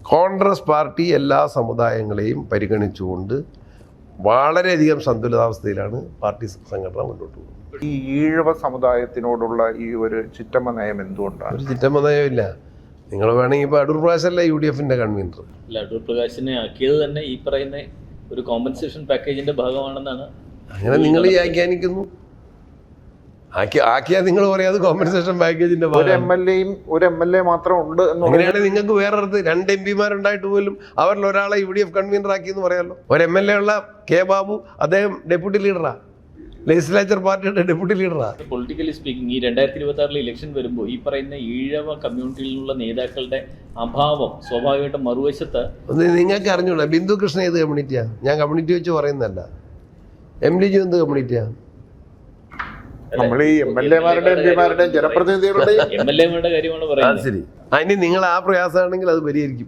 Congress party എല്ലാ സമുദായങ്ങളെയും പരിഗണിച്ചുകൊണ്ട് വളരെയധികം സന്തുലിതാവസ്ഥയിലാണ് പാർട്ടി സംഘടന മുന്നോട്ട് പോകുന്നത്. ഈ ഈഴവ സമുദായത്തിനോടുള്ള ഈ ഒരു ചിറ്റമ്മ നയം എന്തുകൊണ്ടാണ്? ഒരു ചിറ്റമ്മ നയമില്ല. നിങ്ങൾ വേണമെങ്കിൽ ഇപ്പോൾ അടൂർ പ്രകാശല്ലേ UDF-ന്റെ കൺവീനർ. അടൂർ പ്രകാശിനെ ആക്കിയത് തന്നെ ഈ പറയുന്ന ഒരു കോമ്പൻസേഷൻ പാക്കേജിന്റെ ഭാഗമാണെന്നാണ്. അങ്ങനെ നിങ്ങൾ വ്യാഖ്യാനിക്കുന്നു. ആക്കിയാൽ നിങ്ങൾ പറയാതെ കോമ്പൻസേഷൻ പാക്കേജിന്റെ ഒരു MLA മാത്രം ഉണ്ട്. അങ്ങനെയാണെങ്കിൽ നിങ്ങൾക്ക് വേറെ 2 MP പോലും അവരിൽ ഒരാളെ UDF കൺവീനർ ആക്കി എന്ന് പറയാമല്ലോ. ഒരു MLA ഉള്ള K. ബാബു, അദ്ദേഹം ഡെപ്യൂട്ടി ലീഡറാ, ലെജിസ്ലേച്ചർ പാർട്ടിയുടെ ഡെപ്യൂട്ടി ലീഡറാ. പൊളിറ്റിക്കലി സ്പീക്കിംഗ് ഈ 2026 ഇലക്ഷൻ വരുമ്പോൾ ഈ പറയുന്ന ഈഴവ കമ്മ്യൂണിറ്റിയിലുള്ള നേതാക്കളുടെ അഭാവം സ്വാഭാവികമായിട്ടും മറുവശത്ത് നിങ്ങൾക്ക് അറിഞ്ഞൂടാ. ബിന്ദു കൃഷ്ണ ഏത് കമ്മ്യൂണിറ്റിയാ? ഞാൻ കമ്മ്യൂണിറ്റി വെച്ച് പറയുന്നതല്ല. MLG എന്ത് കമ്മ്യൂണിറ്റിയാ? നമ്മൾ ഈ MLA-മാരുടെയും MP-മാരുടെയും ജനപ്രതിനിധികളുടെയും MLA-മാരുടെ കാര്യമാണ് പറയുന്നത്. ശരി, അതിന് നിങ്ങൾ ആ പ്രയാസമാണെങ്കിൽ അത് പരിഹരിക്കും.